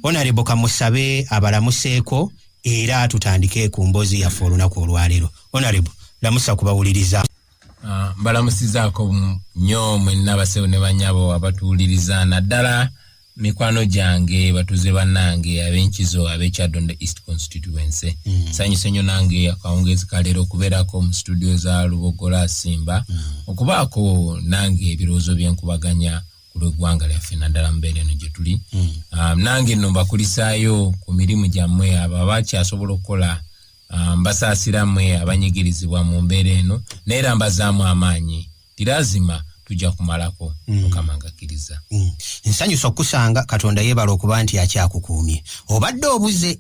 Honorable Kamusabe abalamuseeko era tutandike ku mbozi yaffe olunaku olwaleero. Honorable lamusa kubawuliriza. Balamusizaako nnyo mwenna basewo ne banyabo abatuwuliriza naddala mikwano gyange batuze bannange ab'enkizo ab'Ekyaddondo East Constituency. Sanyuse nnyo nange akawungeezi kaleero okubeerako mu studio za Lubogola Simba okubaako nange ebirowoozo byenkubaganya ku lw'eggwanga lyaffe naddala mbeera eno gye tuli. Nange nno mbakulisaayo ku mirimu gyammwe abo abakyasobola okukola mbasaasira mmwe abanyigirizibwa mu mbeera eno neera mbazaamu amaanyi tirazima tujja kumalako Mukama ngakkiriza. Nsanyusa okusanga Katonda yeebala okuba nti akyakukuumye. Obadde obuze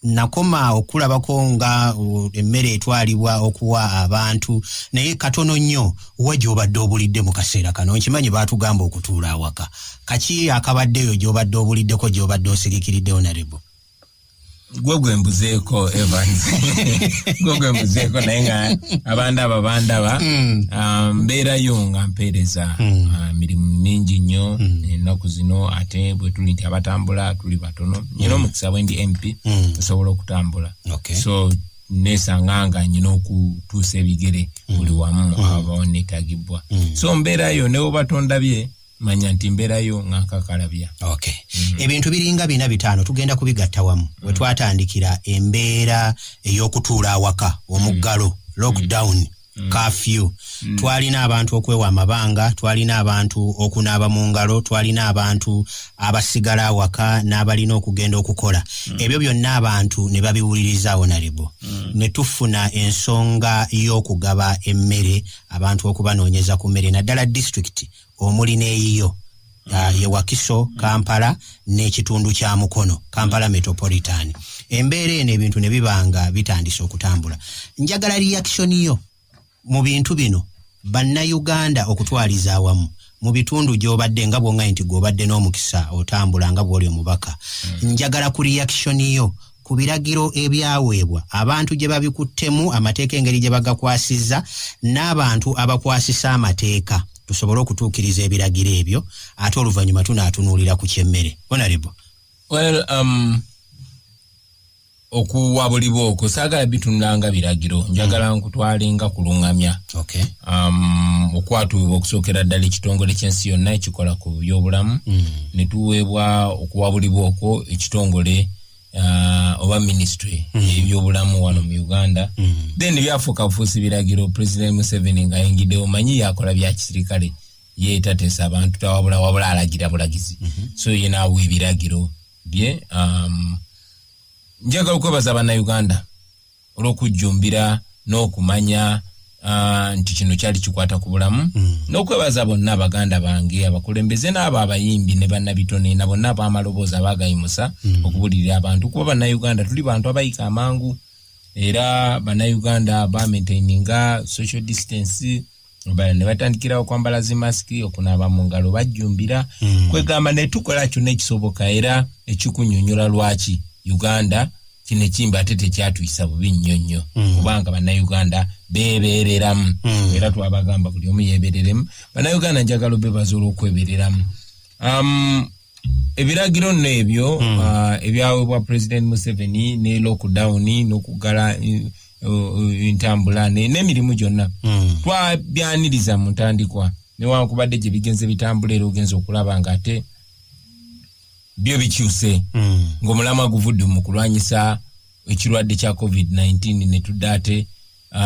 nakoma okulabako nga emmere etwalibwa okuwa abantu naye katono nnyo wa gy'obadde obulidde mu kaseera kano. Nkimanyi baatugamba okutuula awaka. Kaki akabaddeyo gy'obadde obuliddeko gy'obadde osirikiridde Honorable? Gwe mbuzeeko Evans. Gwe mbuzeeko naye nga abandaba mbeerayo nga mpeereza mirimu mingi nnyo ennaku zino ate bwe tuli nti abatambula tuli batono. Nyina omukisa bwe ndi MP osobola okutambula. So nesanga nga nyina okutuusa ebigere buli wamu abawo neetaagibwa. So mbeerayo ne bw'obatondabye manya nti mbeerayo nga nkakalabya. Ebintu biringa 4-5 tugenda kubigatta wamu we twatandikira embeera ey'okutuula awaka omuggalo lockdown curfew. Twalina abantu okwewa amabanga, twalina abantu okunaaba mu ngalo, twalina abantu abasigala awaka n'abalina okugenda okukola. Ebyo byonna abantu ne babiwuliriza Honorable. Ne tufuna ensonga y'okugaba emmere abantu okubanoonyeza ku mmere naddala district omuli n'eyiyo ye Wakiso, Kampala n'ekitundu kya Mukono, Kampala Metropolitan. Embeera eno ebintu ne bibanga bitandise okutambula. Njagala reaction yo mu bintu bino bannayuganda okutwaliza awamu mu bitundu gy'obadde nga bwonga nti gw'obadde n'omukisa otambula nga bw'oli omubaka. Njagala ku reaction yo ku biragiro ebyaweebwa abantu gye babikuttemu amateeka engeri gye bagakwasizza n'abantu abakwasisa amateeka tusobole okutuukiriza ebiragiro ebyo ate oluvannyuma tunaatunuulira ku kyemmere. Honorable. Well, okuwabulibwa okwo saagala bitundanga biragiro njagala nkutwalenga kulungamya. Okwatuubwa okusookera ddala ekitongole ky'ensi yonna ekikola ku byobulamu ne tuweebwa okuwabulibwa okwo ekitongole oba ministry ebyobulamu wano mu Uganda. Then byafuuka bufuusi biragiro President Museveni nga ayingiddewo manyi yakola bya kisirikale ye tateesa abantu tawabula alagira bulagizi. So ye naawe ebiragiro bye. Njagala okwebaza bannayuganda olw'okujjumbira n'okumanya nti kino kyali kikwata ku bulamu n'okwebaza bonna abaganda bange abakulembeze n'abo abayimbi ne bannabitone na bonna ab'amaloboozi abaagayimusa okubulirira abantu kuba bannayuganda tuli bantu abayika amangu era bannayuganda bamaintaininga social distance ne batandikirawo kwambala zimasiki okunaaba mu ngalo bajjumbira kwegamba ne tukola kyonna ekisoboka era ekikunyonyola lwaki Uganda kino ekimba ate tekyatuyisa bubi nnyo nnyo kubanga bannayuganda beebeereramu era twabagamba buli omu yeebeereremu. Bannayuganda njagala bebaza olw'okwebeereramu. Ebiragiro nno ebyo ebyaweebwa President Museveni ne lockdown n'okugala entambula n'emirimu gyonna twabyaniriza mu ntandikwa newankubadde gye bigenze bitambula era ogenza okulaba nga ate byo bikyuse ng'omulamwa guvudde mu kulwanyisa ekirwadde kya COVID-19 ne tudda ate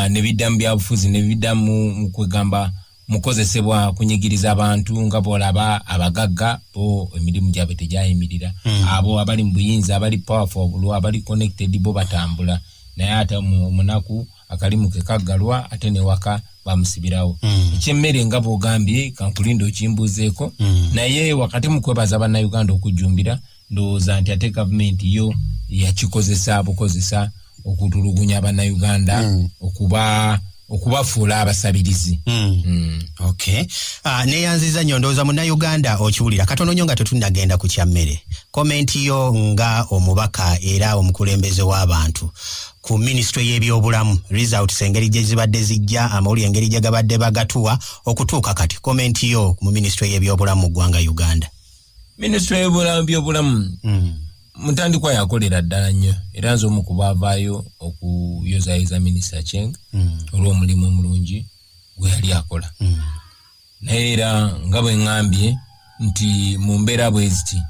ne biddamu byabufuzi ne biddamu mu kwegamba mukozesebwa kunyigiriza abantu nga bw'olaba abagagga bo emirimu gyabwe tegyayimirira abo abali mu buyinza abali powerful abali connected bo batambula naye ate mu munaku akalimu ke kaggalwa ate ne waka bamusibirawo. Ekyemmere nga bw'ogambye kankulinda okimbuuzeeko naye wakati mu kwebaza bannayuganda okujjumbira ndowooza nti ate gavumenti yo yakikozesa bukozesa okutulugunya bannayuganda okubafuula abasabirizi. Neyanziza nnyo ndowooza munnayuganda okiwulira katono nnyo nga tetunnagenda ku kyammere. Komenti yo nga omubaka era omukulembeze w'abantu ku ministry y'ebyobulamu results engeri gye zibadde zijja amawulire engeri gye gabadde bagatuwa okutuuka kati komenti yo mu ministry y'ebyobulamu mu ggwanga Uganda. Ministry y'ebyobulamu mutandikwa yakolera ddala nnyo era nze omu kubaavaayo okuyozayiza minisita Cheng olw'omulimu omulungi gwe yali akola. Naye era nga bwe ŋŋambye nti mu mbeera bwe ziti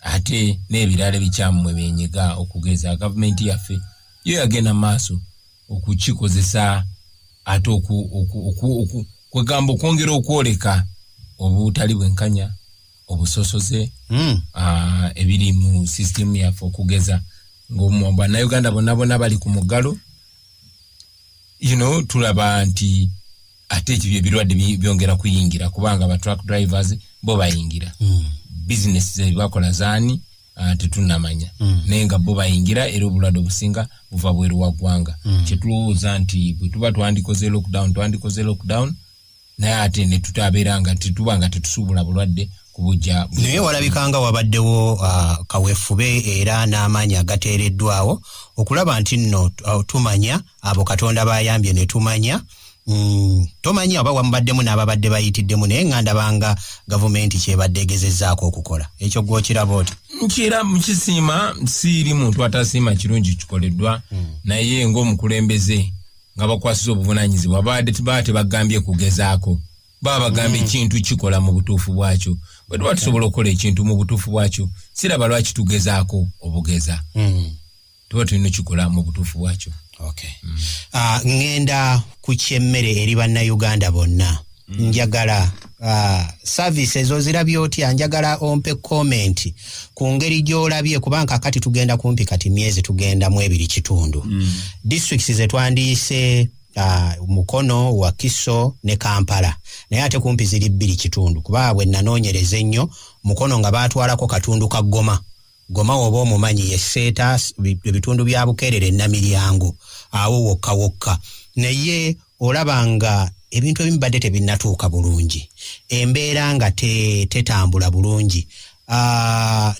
ate n'ebirala ebikyamu mwe byenyiga okugeza gavumenti yaffe yo yagenda maaso okukikozesa ate kwegamba okwongera okwoleka obutali bwenkanya obusosoze ebiri mu system yaffe okugeza ng'Abannayuganda bonna bali ku muggalo tulaba nti ate ekibyo ebirwadde byongera kuyingira kubanga aba truck drivers bo bayingira business ze bakola zaani tetunnamanya naye nga bo bayingira era obulwadde obusinga buva bweru wa ggwanga kyetulowooza nti bwe tuba twandikoze lockdown naye ate ne tutabeera nga tetusuubula bulwadde kubujja. Naye walabikanga wabaddewo kaweefube era n'amaanyi agateereddwawo okulaba nti nno tumanya abo Katonda bayambye ne tumanya tomanyi aba wamubaddemu n'ababadde bayitiddemu naye nga ndabanga gavumenti kyebadde egezezzaako okukola ekyo gw'okiraba oti? Nkira mukisiima siiri muntu atasiima kirungi kikoleddwa naye ng'omukulembeze nga bakwasiza obuvunaanyizibwa baba tebagambye kugezaako baba bagambye ekintu kikola mu butuufu bwakyo bwe tuba tusobola okukola ekintu mu butuufu bwakyo siraba lwaki tugezaako obugeza tuba tulina kikola mu butuufu bwakyo. Ngenda ku kyemmere eri Bannayuganda bonna njagala services ozirabye otya njagala ompe comment ku ngeri gy'olabye kubanga kati tugenda kumpi kati myezi tugenda mu 2.5 districts ze twandiise Mukono, Wakiso ne Kampala naye ate kumpi ziri 2.5 kuba bwe nanoonyereza ennyo Mukono nga baatwalako katundu ka Goma oba omumanyi yeseeta ebitundu bya Bukeerere Namiryango awo wokka naye olabanga ebintu ebimu badde tebinnatuuka bulungi embeera nga tetambula bulungi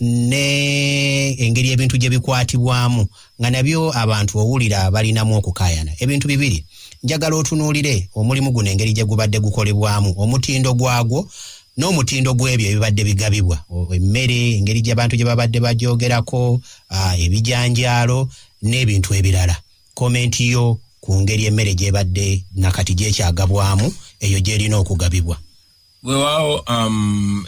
ne engeri ebintu gye bikwatibwamu nga nabyo abantu owulira balinamu okukaayana ebintu bibiri njagala otunuulire omulimu guno engeri gye gubadde gukolebwamu omutindo gwagwo n'omutindo gw'ebyo ebibadde bigabibwa emmere engeri gy'abantu gye babadde bagyogerako ebijanjaalo n'ebintu ebirala komenti yo ku ngeri emmere gy'ebadde nakati gyekyagabwamu eyo gy'erina okugabibwa. Weewaawo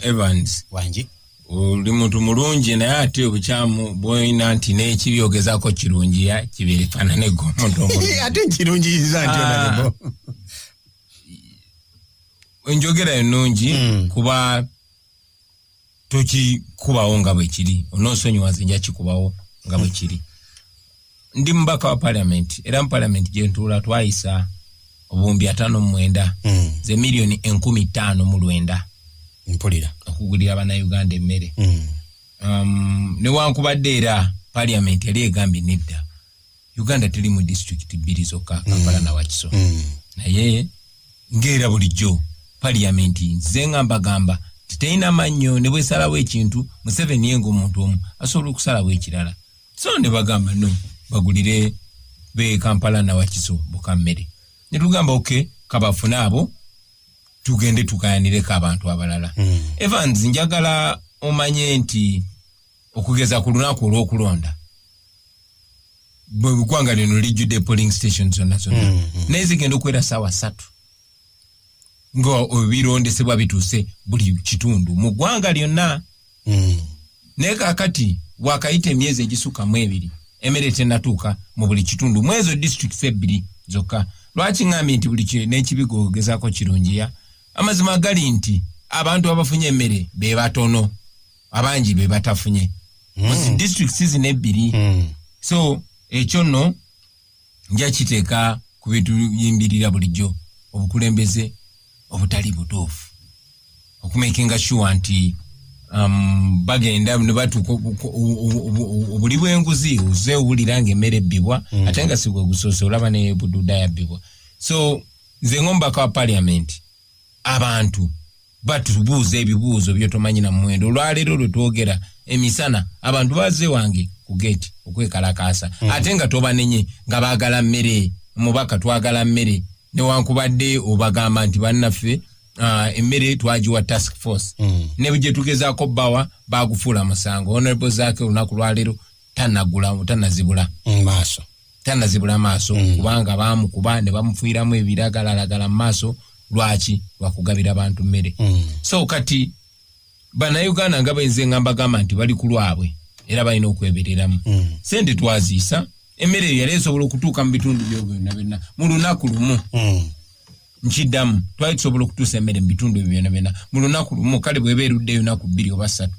Evans wangi oli muntu mulungi naye ate obukyamu bw'olina nti n'ekibyogezaako kirungi kibifaanane g'omuntu omulungi ate nkirungiyiza nti onalebo enjogera ennungi kuba tokikubawo nga bwe kiri onoosonyiwaze nja kikubawo nga bwe kiri. Ndi mubaka wa parliament era mu parliament gye ntuula twayisa obuwumbi 59 ze miliyoni 15,900 mpulira okugulira Bannayuganda emmere. Newankubadde era parliament yali egambye nedda Uganda teri mu district 2 zokka Kampala na Wakiso naye ng'era bulijjo parliament nze ngamba titayina mannyo ne bwesalawo ekintu Museveni yenga omuntu omu asobola okusalawo ekirala so ne bagamba no bagulire be Kampala na Wakiso bukammere ne tugamba kabafuna abo tugende tukayanireko abantu abalala. Evans njagala omanye nti okugeza ku lunaku olw'okulonda bwe ggwanga lino lijjudde polling stations zonna naye zigenda okuwera ssaawa 3 nga ebirondesebwa bituuse buli kitundu mu ggwanga lyonna naye kaakati wakayita emyezi egisukka mu 2 emmere tennatuuka mu buli kitundu mu ezo districts 2 zokka. Lwaki ngambye nti buli n'ekibigo ogezaako kirungiya amazima gali nti abantu abafunye emmere be batono abangi be batafunye mu districts zino 2 so ekyo nno nja kiteeka ku bituyimbirira bulijjo obukulembeze obutali butuufu okumakinga sure nti bagenda ne batuuka obuli bw'enguzi ozeewulira ng'emmere ebbibwa ate nga si gwe gusoose olaba ne bududa yabbibwa. So nze ng'omubaka wa parliament abantu batubuuza ebibuuzo byotomanyi na muwendo olwaleero lwe twogera emisana abantu baze wange ku gate okwekalakaasa ate nga tobanenye nga baagala mmere mubaka twagala mmere newankubadde obagamba nti bannaffe emmere twagiwa task force ne bwe tugezaako bawa bagufuula musango. Honorable Zaake olunaku lwaleero tanazibula maaso kubanga baamukuba ne bamufiiramu ebiragalalagala mu maaso. Lwaki? Lwakugabira abantu mmere. So kati bannayuganda nga benze ngamba gamba nti bali ku lwabwe era balina okwebereramu. Sente twaziisa, emmere eyo yali esobola okutuuka mu bitundu byonna mu lunaku lumu. Nkiddamu twali tusobola okutuusa emmere mu bitundu byonna mu lunaku lumu. Kale bw'eba eruddeyo lunaku 2 oba 3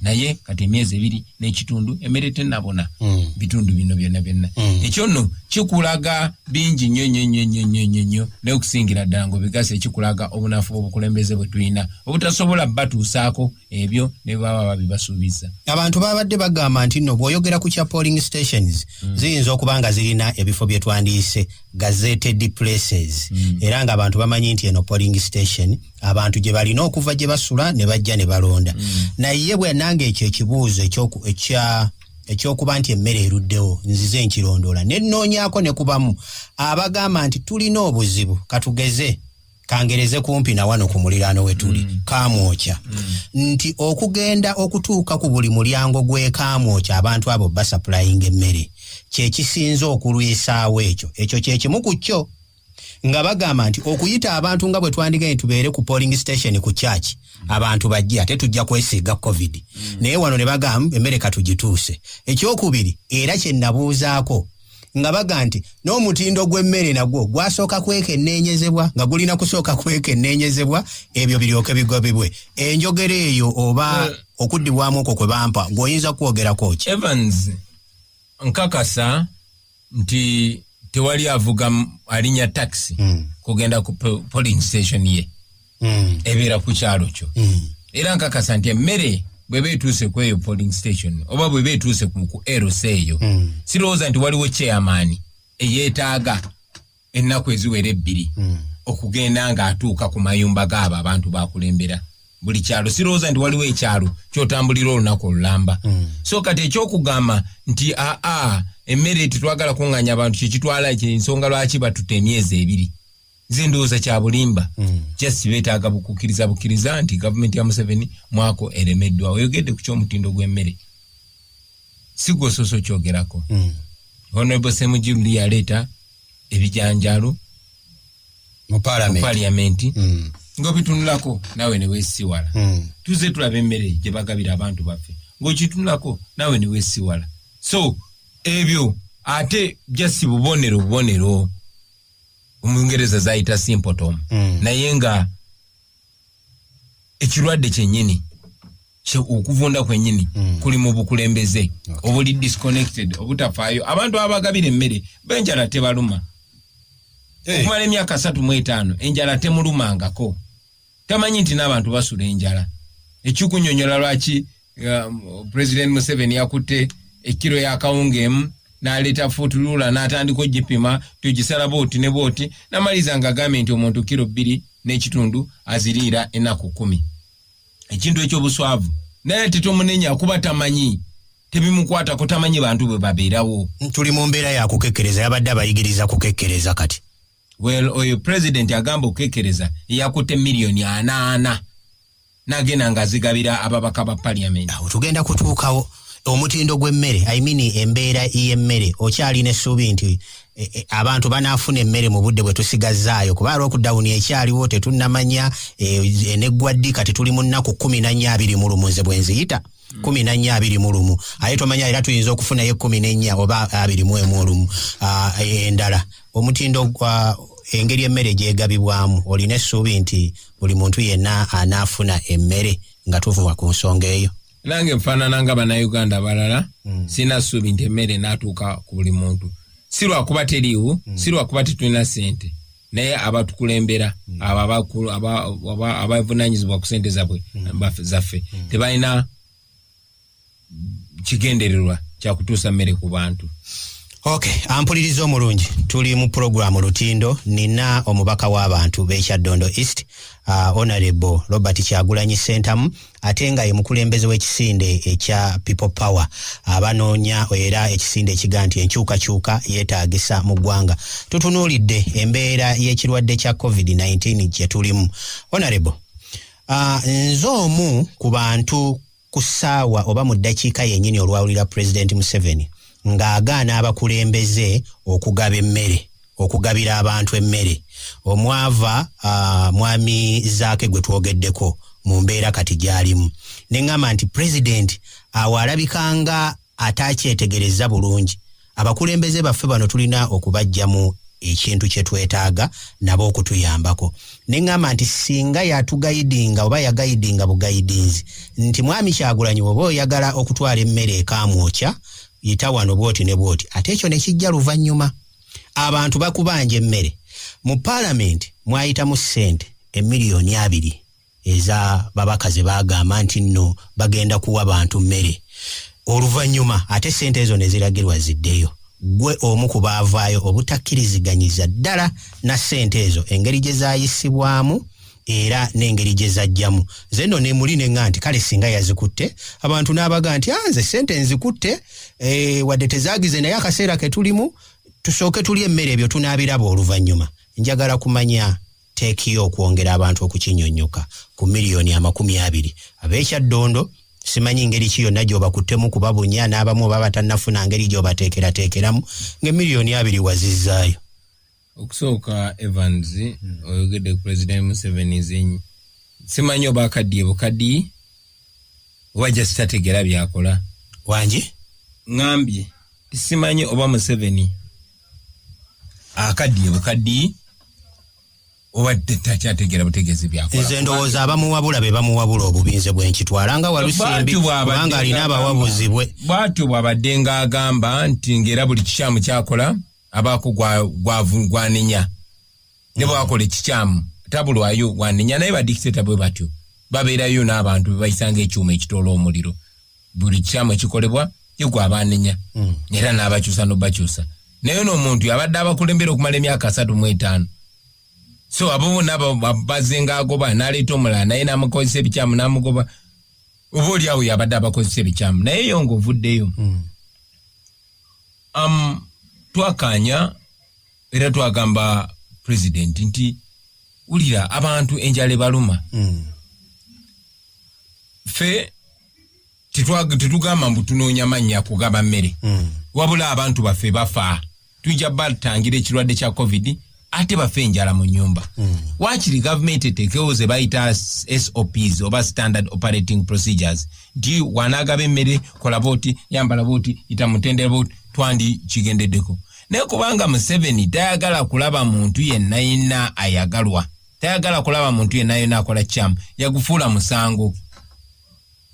naye kati emyezi 2 n'ekitundu emmere tennabona bitundu bino byonna. Ekyo nno kikulaga bingi nnyo n'okusingira ddala ng'obigasa ekikulaga obunafu obukulembeze bwe tulina obutasobola batuusaako ebyo ne baba babibasuubiza. Abantu babadde bagamba nti nno bw'oyogera ku kya polling stations ziyinza okuba nga zirina ebifo bye twandiise gazetted places era nga abantu bamanyi nti eno polling station abantu gye balina okuva gye basula ne bajja ne balonda. Naye bwe nange ekyo ekibuuzo ekyokuba nti emmere eruddewo nzize nkirondoola ne nnoonyaako ne kubamu abagamba nti tulina obuzibu katugeze kangereze kumpi na wano ku muliraano we tuli Kamwokya nti okugenda okutuuka ku buli mulyango gwe Kamwokya abantu abo basaplaying emmere kyekisinza okulwisaawo ekyo kyekimu ku kyo nga bagamba nti okuyita abantu nga bwe twandigaye tubeere ku polling station ku church abantu bajja ate tujja kwesiiga covid naye wano ne bagamba emmere katugituuse. Ekyokubiri era kye nabuuzaako nga baga nti n'omutindo gw'emmere nagwo gwasooka kwekenneenyezebwa nga gulina kusooka kwekenneenyezebwa ebyo biryoke bigobebwe. Enjogera eyo oba okuddibwamu okwo kwe bampa ng'oyinza kwogerako ki? Evans nkakasa nti tewali avuga alinya taxi kugenda ku polling station ye ebeera ku kyalo kyo. Era nkakasa nti emmere bwe beetuuse ku eyo polling station oba bwe beetuuse ku LC eyo sirowooza nti waliwo chairman eyeetaaga ennaku eziwera 2 okugenda ng'atuuka ku mayumba g'abo abantu bakulembera buli kyalo. Sirowooza nti waliwo ekyalo kyotambulira olunaku olulamba. So kati ekyokugamba nti emmere tetwagala kuŋŋanya abantu kyekitwala ensonga lwaki batutte emyezi 2 zindowooza kya bulimba. Just beetaaga bukkiriza nti gavumenti ya Museveni mwako eremeddwa. Oyogedde ku ky'omutindo gw'emmere si gwososo kyogerako. Honorable Semujiruli yaleeta ebijanjaalo mu parliamenti ng'obitunulako nawe ne weesiwala. Tuze tulaba emmere gye bagabira abantu baffe ng'okitunulako nawe ne weesiwala. So ebyo ate just bubonero Omungereza zayita symptom naye nga ekirwadde kyennyini okuvunda kwennyini kuli mu bukulembeze obuli disconnected obutafaayo. Abantu abagabira emmere benjala tebaluma okumala emyaka 35 enjala temulumangako. Tamanyi nti n'abantu basula enjala. Ekikunyonyola lwaki President Museveni yakutte ekiro ya kawunga emu n'aleeta futulula n'atandika ogipima tugisala booti ne booti n'amaliza nga agambye nti omuntu kiro 2 n'ekitundu aziriira ennaku 10. Ekintu eky'obuswavu naye tetumunnenya kuba tamanyi tebimukwatako tamanyi bantu bwe babeerawo. Tuli mu mbeera ya kukekkereza yabadde abayigiriza kukekkereza kati. Well oyo president agamba okukekkereza yakutte miliyoni 80 n'agenda ng'azigabira ababaka ba parliament. Awo tugenda kutuukawo omutindo gw'emmere embeera y'emmere okyalina essuubi nti abantu banaafuna emmere mu budde bwe tusigazaayo kuba lockdown ekyaliwo tetunnamanya eneggwa ddi kati tuli mu nnaku 14 nze bwe nziyita 14 aye tomanya era tuyinza okufunayo 14 oba 21 endala. Omutindo engeri emmere gyegabibwamu olina essuubi nti buli muntu yenna anaafuna emmere nga tuvuba ku nsonga eyo. Nange mfaanana nga bannayuganda abalala sina ssuubi nti emmere n'atuuka ku buli muntu. Si lwakuba teriiwo, si lwakuba tetulina ssente naye abatukulembera abavunaanyizibwa ku ssente zaffe tebalina kigendererwa kya kutuusa mmere ku bantu. Okay, ampuliriza omulungi. Tuli mu programu Lutindo, nina omubaka w'abantu b'Ekyaddondo East, Honorable Robert Kyagulanyi Sentamu, ate nga ye mukulembeze w'ekisinde ekya People Power, abanoonya era ekisinde ekiga nti enkyukakyuka yeetaagisa mu ggwanga. Tutunuulidde embeera y'ekirwadde kya COVID-19 gye tulimu. Honorable, nze omu ku bantu ku ssaawa oba mu ddakiika yennyini olwawulira President Museveni ng'agaana abakulembeze okugaba emmere, okugabira abantu emmere. Omwava mwami Zaake gwe twogeddeko mu mbeera kati gy'alimu. Ne ŋŋamba nti President awo alabikanga ataakyetegereza bulungi. Abakulembeze baffe bano tulina okubajjamu ekintu kye twetaaga nabo okutuyambako. Ne ŋŋamba nti singa yatugayidinga oba yagayidinga bugayidinzi nti mwami Kyagulanyi oba oyagala okutwala emmere ekamwokya yita wano bwoti ne bwoti, ate ekyo ne kijja luvannyuma. Abantu bakubanja emmere. Mu Parliament mwayitamu ssente emiliyoni 2 eza babaka ze baagamba nti nno bagenda kuwa bantu mmere. Oluvannyuma ate ssente ezo ne ziragirwa ziddeyo. Gwe omu ku baavaayo obutakkirizganyiza ddala na ssente ezo, engeri gye zaayisibwamu era n'engeri gye zajjamu. Nze nno ne muli ne ŋŋamba nti kale singa yazikutte, abantu n'abaga nti nze ssente nzikutte, wadde tezaagize naye akaseera ke tulimu tusooke tulye emmere, ebyo tunaabiraba oluvannyuma. Njagala kumanya teekiyo okwongera abantu okukinnyonnyoka ku miliyoni 20. Ab'Ekyaddondo simanyi ngeri ki yonna gy'obakuttemu kubabunya, n'abamu oba batannafuna ngeri gy'obateekerateekeramu, ng'emiliyoni 2 wazizzaayo. Okusooka Evans oyogedde ku President Museveni zinyi, simanyi oba akaddiye bukaddiyi oba just tategera byakola. Wangi ngambye simanyi oba Museveni akaddiye bukaddiyi oba takyategera butegezi byakola. Nze ndowooza abamuwabula be bamuwabula obubinze bw'enkitwala nga Walusimbi kubanga alina abawabuzi bwe. Bw'atyo bw'abadde ng'agamba nti ng'era buli kikyamu kyakola abaako gwanenya ne bwakola ekikyamu tabulwayo wanenya, naye badikiteta bwe batyo babeerayo n'abantu bebayisanga ekyuma ekitoola omuliro. Buli kikyamu ekikolebwa yegwa abanenya era n'abakyusa n'obakyusa. Naye n'omuntu yabadde abakulembera okumala emyaka 35. So abo bonna bazenga agoba n'aleeta omulala naye n'amukozesa ebikyamu n'amugoba. Oba oliawo yabadde abakozesa ebikyamu naye yo ng'ovuddeyo. Twakanya era twagamba President nti ulira abantu enjala baluma. Fe titugamba mbu tunoonya mannya kugaba mmere. Wabula abantu baffe bafa. Tujja batangira ekirwadde kya COVID ate baffe enjala mu nyumba. Wakiri government etekewo ze bayita SOPs oba standard operating procedures. Nti wanagaba emmere kola booti, yambala booti, itamutendera booti, twandi kigendeddeko. Naye kubanga Museveni tayagala kulaba muntu yenna yenna ayagalwa, tayagala kulaba muntu yenna yenna akola kyamu, yagufuula musango.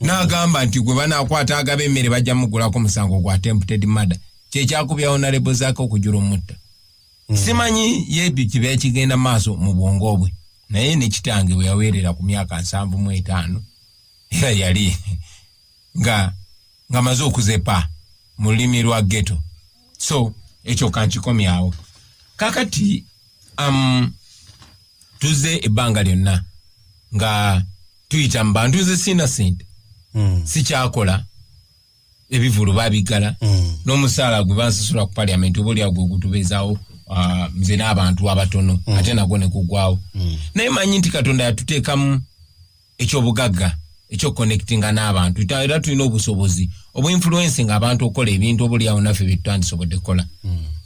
N'agamba nti gwe banaakwata agaba emmere bajja mugulako musango gwa attempted murder. Kyekyakubya Honorable Zaake okujula omutta. Simanyi yebi kibe kigenda maaso mu bwongo bwe, naye ne kitange bwe yaweerera ku myaka 75 era yali nga maze okuzepa mu lulimi lwa ghetto. So ekyo kankikomyawo. Kakati tuze ebbanga lyonna nga tuyita mu bantu ze sina sente. Si kyakola ebivulu babigala n'omusaala gwe bansasula ku Parliament oba olya gwe gutubeezaawo nze n'abantu abatono ate nagwo ne kugwawo. Naye manyi nti Katonda yatuteekamu ekyobugagga ekyokuconnectinga n'abantu era tulina obusobozi obw'influencing abantu okukola ebintu obulyawo naffe bye tutandisobodde kukola.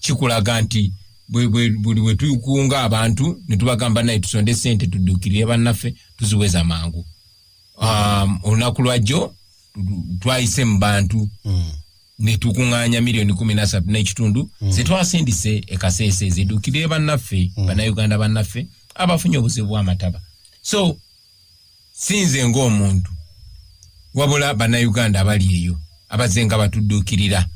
Kikulaga nti buli bwe tukunga abantu ne tubagamba naye tusonde ssente tuddukirire bannaffe tuziweza mangu. Olunaku lwajjo twayise mu bantu ne tukuŋŋaanya miliyoni 13.5 ze twasindise ekaseese eziddukirire bannaffe bannayuganda bannaffe abafunye obuzibu bw'amataba. So sinze ng'omuntu wabula bannayuganda abali eyo abazenga batudduukirira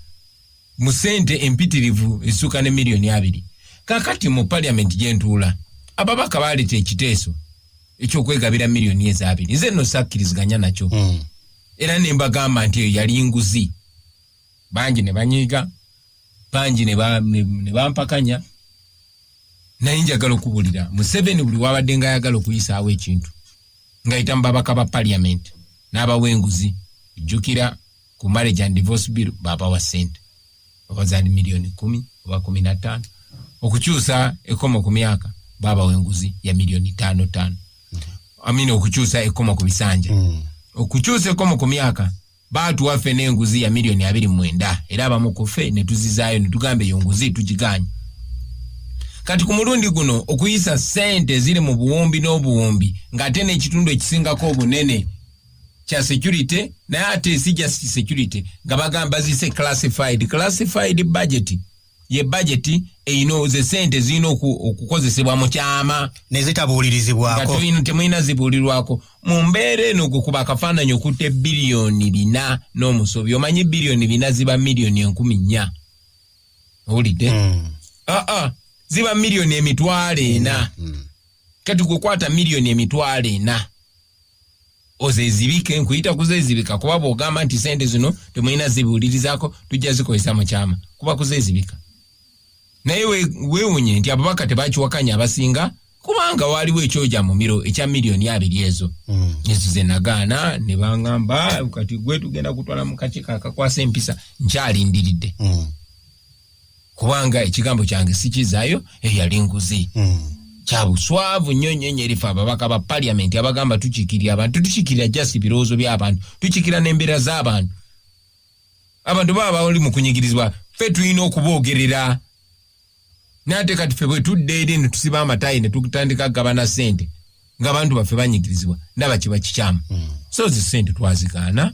mu ssente empitirivu essuka ne miliyoni 2. Kakati mu Parliament gye ntuula ababaka baleeta ekiteeso ekyokwegabira miliyoni 2. Nze nno sakkiriziganya nakyo. Era ne mbagamba nti eyo yali nguzi. Bangi ne banyiiga bangi ne bampakanya naye njagala okubulira Museveni buli wabadde nga ayagala okuyisaawo ekintu ng'ayita mu babaka ba parliament n'abawa enguzi jjukira ku marriage and divorce bill baabawa ssente oba zaali miliyoni 10 oba 15 okukyusa ekkomo ku myaka baabawa enguzi ya miliyoni 5 amini okukyusa ekkomo ku bisanja okukyusa ekkomo ku myaka baatuwa ffe n'enguzi ya miliyoni 29 era abamu ku ffe ne tuzizaayo ne tugamba eyo nguzi tugiganye. Kati ku mulundi guno okuyisa ssente ziri mu buwumbi n'obuwumbi ng'ate n'ekitundu ekisingako obunene kya security naye ate si just security nga bagamba zise classified budget ye budget eyino ze ssente zirina okukozesebwa mu kyama ne zitabuulirizibwako nga temulina zibuulirwako mu mbeera eno okukuba akafaananyi okutte biliyoni 4 n'omusobi omanyi biliyoni 4 ziba miliyoni 4,000 owulidde ziba miliyoni 4,000 kati kukwata miliyoni 4,000 ozezibike nkuyita kuzezibika kuba bw'ogamba nti ssente zino temulina zibuulirizaako tujja zikozesa mu kyama kuba kuzezibika naye weewunye nti ababaka tebakiwakanya abasinga kubanga waaliwo ekyoja mu miro ekya miliyoni 2 ezo ezo ze nagaana ne baŋŋamba kati gwe tugenda kutwala mu kakiiko akakwasa empisa nkyalindiridde kubanga ekigambo kyange sikizaayo eyali nguzi kya buswavu nnyo erifa ababaka ba parliament abagamba tukiikirira abantu tukiikirira just birowoozo by'abantu tukiikirira n'embeera z'abantu abantu baba bali mu kunyigirizibwa ffe tulina okuboogerera nate kati ffe bwe tudde eri ne tusiba amatayi ne tutandika kugabana ssente ng'abantu baffe banyigirizibwa ndaba kiba kikyamu so zi ssente twazigaana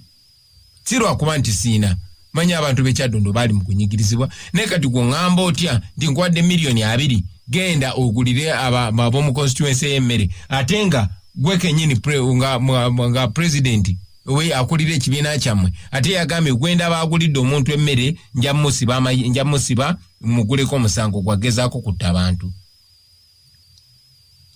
si lwakuba nti siina manya abantu b'Ekyaddondo baali mu kunyigirizibwa naye kati gwe ŋŋamba otya nti nkuwadde miliyoni 2 genda ogulire ab'omu constituency y'emmere ate nga gwe kennyini nga president we akulira ekibiina kyammwe ate yagambye gwenda baagulidde omuntu emmere nja musiba muguleko omusango gwagezaako kutta abantu.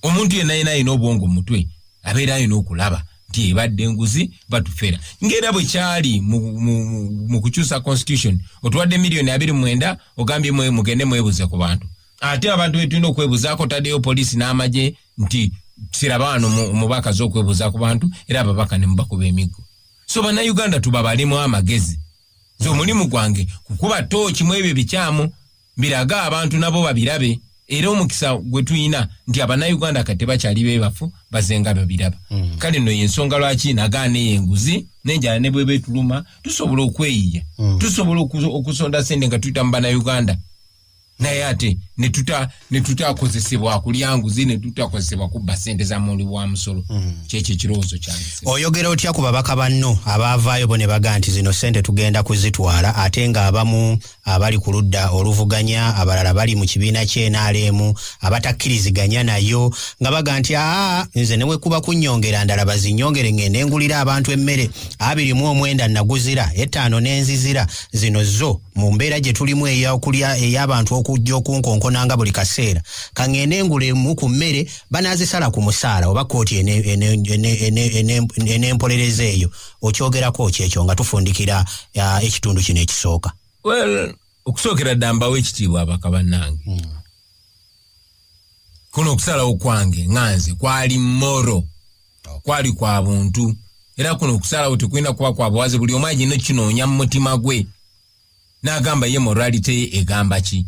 Omuntu yenna alina obwongo mu mutwe abeera alina okulaba nti ebadde enguzi batufera ng'era bwe kyali mu kukyusa constitution otuwadde miliyoni 29 ogambye mugende mwebuze ku bantu ate abantu betulina okwebuzaako taddeyo poliisi n'amagye nti siraba wano omubaka z'okwebuza ku bantu era ababaka ne mubakuba emiggo. So bannayuganda tubabalimu amagezi so omulimu gwange kukuba tooki mu ebyo bikyamu biraga abantu nabo babirabe era omukisa gwe tuyina nti abannayuganda kati bakyali beebafu bazenga babiraba kale nno yensonga lwaki nagaana enguzi n'enjala ne bwe betuluma tusobola okweyiya tusobola okusonda ssente nga tuyita mu bannayuganda naye ate ne tutakozesebwa kulya nguzi ne tutakozesebwa kubba ssente za muli wa musolo kyekyo ekirowoozo kyange. Oyogera otya ku babaka banno abaavaayo bo ne bagaa nti zino ssente tugenda kuzitwala ate ng'abamu abali ku ludda oluvuganya abalala bali mu kibiina ky'NRM abatakkiriziganya nayo nga bagaa nti nze ne wekuba kunnyongera ndala bazinnyongere ngende ngulira abantu emmere 29 naguzira 5 n'enzizira zino zo mu mbeera gye tulimu ey'okulya ey'abantu okujja okunkonkonanga buli kaseera kangende ngulemu ku mmere banaazisala ku musaala oba kooti enempolereza eyo okyogerako kyekyo nga tufundikira ekitundu kino ekisooka. Well, okusookera ddambawo ekitiibwa abaka bannange kuno okusalawo kwange nganze kwali moro kwali kwa buntu era kuno okusalawo tekulina kuba kwa buwaze buli omu agenda kinoonya mu mutima gwe n'agamba ye morality egamba ki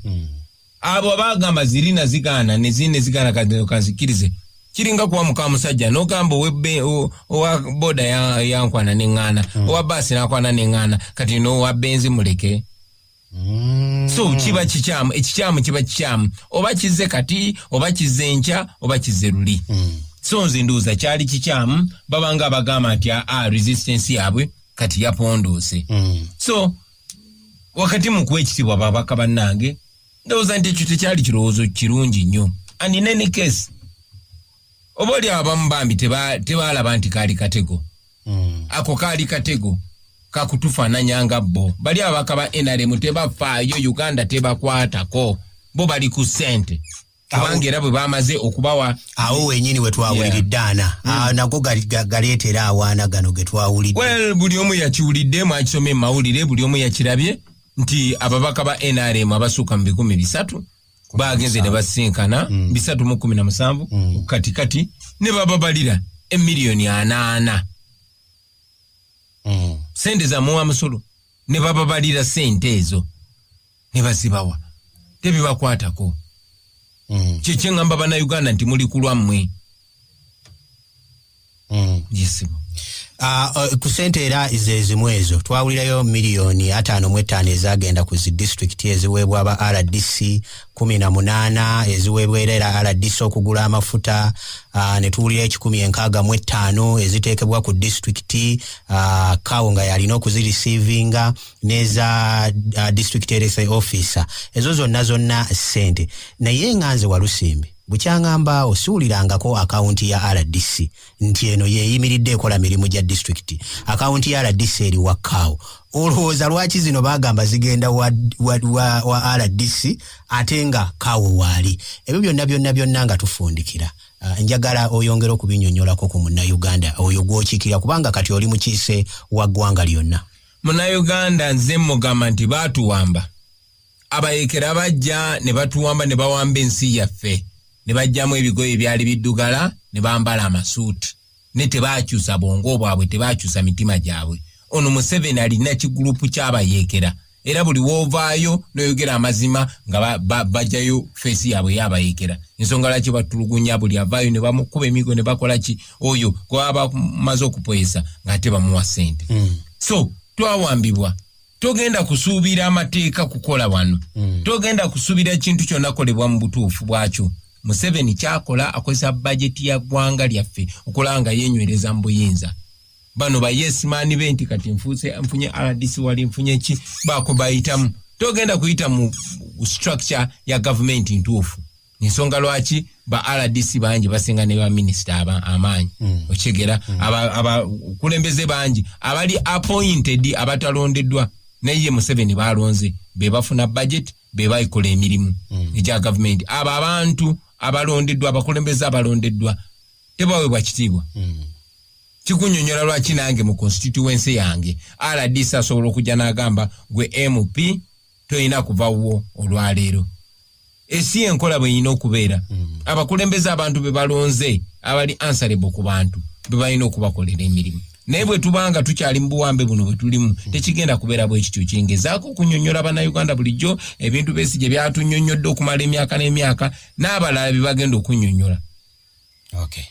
abo abagamba zirina zigaana ne zine zigaana kanzikirize kiringa kuba muka musajja n'ogamba owa boda yankwana n'eŋŋaana owa baasi n'akwana n'eŋŋaana kati n'owa benzi muleke. So kiba kikyamu ekikyamu kiba kikyamu oba kizze kati oba kizze enkya oba kizze luli so nze nduuza kyali kikyamu babanga abagamba nti resistance yaabwe kati yapondoose so wakati mu kuwa ekitibwa babaka bannange ndowooza nti ekyo tekyali kirowoozo kirungi nnyo and in any case oba oli abamu bambi tebaalaba nti kaali katego ako kaali katego kakutufaananyanga bo bali ababaka ba NRM tebafaayo Uganda tebakwatako bo bali ku ssente kubanga era bwe bamaze okubawa awo wenyini we twawuliriddaana nago galeetera awaana gano ge twawulidde. Well, buli omu yakiwulidde mwakisoma mawulire buli omu yakirabye nti ababaka ba NRM abasuka mu 300 bagenze ne basinkana 317 katikati ne bababalira emiliyoni 8 sente za muwa musolo ne bababalira sente ezo ne bazibawa tebibakwatako kyekye ngamba bana Uganda nti muli kulwammwe yesibo ku sente era ezimu ezo twawulirayo miliyoni 5.5 ezagenda ku zi district eziweebwa aba RDC 18 eziweebwa era RDC okugula amafuta ne tuwulira 165 eziteekebwa ku district kawo nga yalina okuzirecevinga neza district election officer ezo zonna sente naye nganze Walusimbi bukyangamba osuulirangako akaunti ya RDC nti eno yeeyimiridde ekola mirimu gya district akaunti ya RDC eri wakaawo olowooza lwaki zino bagamba zigenda wa RDC ate nga kaawo waali ebyo byonna nga tufundikira njagala oyongera okubinnyonnyolako ku Munnayuganda oyo gw'okiikirira kubanga kati oli mukiise wa ggwanga lyonna. Munnayuganda nze mugamba nti baatuwamba abayekera bajja ne batuwamba ne bawamba ensi yaffe ne bajjamu ebigoye ebyali biddugala ne bambala amasuuti ne tebaakyusa bongo bwabwe tebaakyusa mitima gyabwe. Ono Museveni alina kigurupu ky'abayekera era buli woovaayo n'oyogera amazima nga bajjayo feesi yaabwe y'abayekera ensonga lwaki batulugunya buli avaayo ne bamukuba emigo ne bakola ki oyo gwaba maze okupoyesa ng'ate bamuwa ssente. So twawambibwa togenda kusuubira amateeka kukola wano togenda kusuubira ekintu kyonna kolebwa mu butuufu bwakyo. Museveni kyakola akozesa bajeti ya ggwanga lyaffe okola nga yenywereza mu buyinza. Bano ba yes man benti kati mfunye RDC wali mfunye ki bako bayitamu. Togenda kuyita mu structure ya government ntuufu. Nsonga lwaki ba RDC bangi basinga ne ba minister amanyi okigera aba kulembeze bangi abali appointed abatalondeddwa naye Museveni balonze be bafuna budget be bayikola emirimu egya government aba abantu abalondeddwa abakulembeze abalondeddwa tebaweebwa kitiibwa. Kikunyonyola lwaki nange mu constituency yange RDC asobola okujja n'agamba gwe MP toyina kuvaawo olwaleero. Esi enkola bwe yina okubeera abakulembeze abantu be balonze abali answerable ku bantu be balina okubakolera emirimu. Naye bwe tubanga tukyali mu buwambe buno bwe tulimu tekigenda kubeera bwe kityo kingezaako okunyonnyola Bannayuganda bulijjo ebintu Besigye byatunyonnyodde okumala emyaka n'emyaka n'abalala bye bagenda okunnyonnyola. Okay.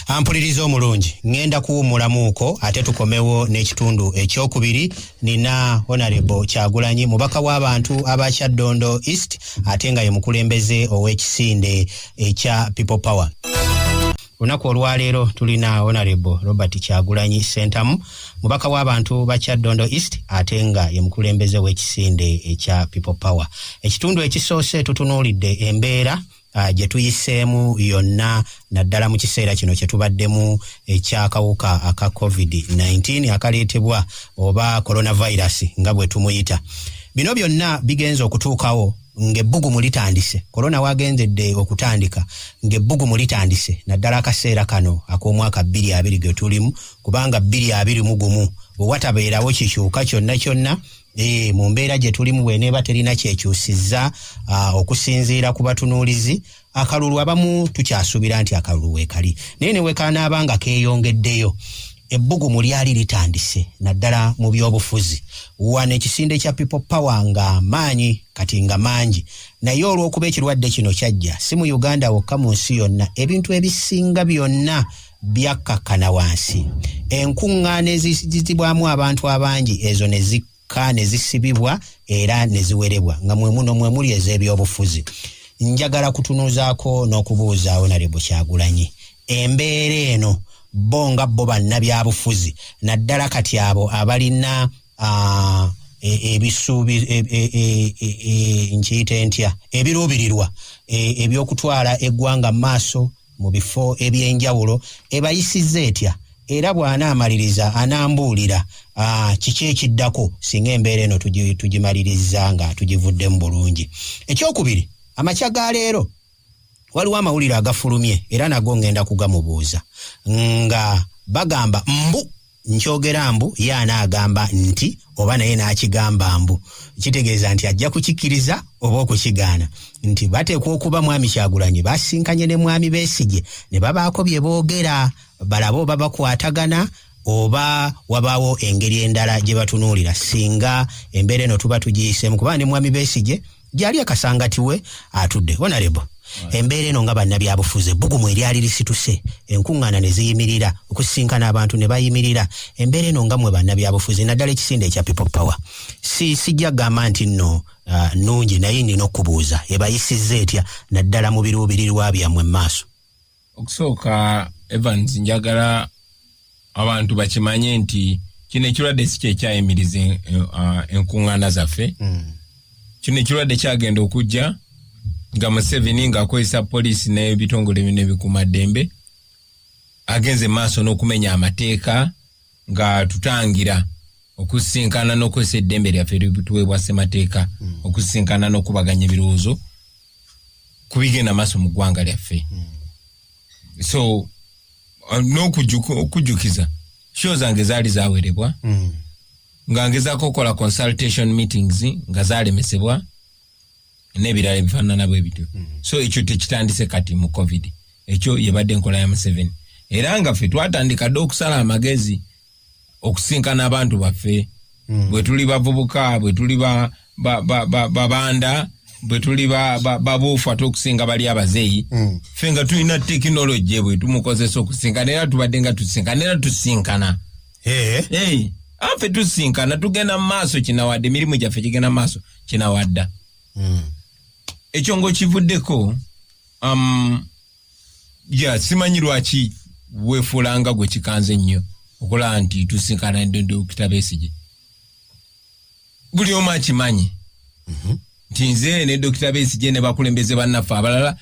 Ampuliriza omulungi ngenda kuwummulamuuko ate tukomewo n'ekitundu ekyokubiri. Nina Honorable Kyagulanyi mubaka w'abantu aba Kyaddondo East ate nga ye mukulembeze ow'ekisinde ekya People Power. Lunaku olwaleero tulina Honorable Robert Kyagulanyi Sentamu mubaka w'abantu ba Kyaddondo East ate nga ye mukulembeze w'ekisinde ekya People Power. Ekitundu ekisoose tutunuulidde embeera gye tuyiseemu yonna naddala mu kiseera kino kye tubaddemu ekyakawuka aka COVID-19 akaleetebwa oba coronavirus nga bwe tumuyita. Bino byonna bigenze okutuukawo ng'ebbugumu litandise. Corona wagenzedde okutandika ng'ebbugumu litandise naddala akaseera kano ak'omwaka 2020 ge tulimu kubanga 2021 watabeerawo kikyuka kyonna mu mbeera gye tulimu bw'eneeba terina kyekyusizza okusinziira ku batunuulizi. Akalulu abamu tukyasuubira nti akalulu weekali naye ne wekanaaba nga keeyongeddeyo. Ebbugumu lyali litandise naddala mu byobufuzi wano ekisinde kya People Power nga maanyi kati nga mangi naye olw'okuba ekirwadde kino kyajja si mu Uganda wokka mu nsi yonna ebintu ebisinga byonna byakkakkana wansi. Enkuŋŋaana ezizibwamu abantu abangi ezo ne zikka ne zisibibwa era ne ziwerebwa nga mwe muno mwe muli ez'ebyobufuzi. Njagala kutunuuzaako n'okubuuza Honorable Kyagulanyi embeera eno bonga bo bannabyabufuzi naddala kati abo abalina ebisuubi nkiyite ntya ebiruubirirwa ebyokutwala eggwanga maaso mu bifo eby'enjawulo ebayisizza etya era bw'anaamaliriza anambuulira kiki ekiddako singa embeera eno tugimaliriza nga tugivuddemu bulungi. Ekyokubiri amakya ga leero waliwo amawulire agafulumye era nago ngenda kugamubuuza nga bagamba mbu nkyogera mbu ye anaagamba nti oba naye n'akigamba mbu kitegeeza nti ajja kukikkiriza oba okukigaana nti bateekwa okuba mwami Kyagulanyi basinkanye ne mwami Besigye ne babaako bye boogera balaba oba bakwatagana oba wabaawo engeri endala gye batunuulira singa embeera eno tuba tugiyisemu kuba ne mwami Besigye gyali akasangati we atudde Honorable. Embeera eno nga bannabyabufuzi ebbugumu eryali lisituse enkuŋŋaana ne ziyimirira okusinkana abantu ne bayimirira embeera eno nga mwe bannabyabufuzi naddala ekisinde ekya people power sijja kugamba nti nno nnungi naye nina okubuuza ebayisizza etya naddala mu biruubirirwa byammwe mu maaso. Okusooka Evans njagala abantu bakimanye nti kino ekirwadde si kyekyayimiriza enkuŋŋaana zaffe. Kino ekirwadde kyagenda okujja nga Museveni ng'akozesa poliisi n'ebitongole bino ebikuumaddembe agenze maaso n'okumenya amateeka nga tutangira okusinkana n'okozesa eddembe lyaffe erituweebwa ssemateeka okusinkana n'okubaganya ebirowoozo ku bigenda maaso mu ggwanga lyaffe. So n'okujjukiza show zange zaali zaawerebwa nga ngezaako okukola consultation meetings nga zaalemesebwa n'ebirala ebifaanana bwe bityo. So ekyo tekitandise kati mu COVID. Ekyo yebadde enkola ya Museveni. Era nga ffe twatandika dde okusala amagezi okusinkana abantu baffe. Bwe tuli bavubuka, bwe tuli babanda, bwe tuli babuufu ate okusinga bali abazeeyi. Ffe nga tulina tekinologi bwe tumukozesa okusinkana era tubadde nga tusinkana era tusinkana. Ffe tusinkana tugenda mu maaso kinawadde emirimu gyaffe gigenda mu maaso kinawadda. Ekyo ng'okivuddeko simanyi lwaki weefuulanga gwe kikanze nnyo okulaba nti tusinkana Dr. Besigye. Buli omu akimanyi nti nze ne Dr. Besigye ne bakulembeze bannaffe abalala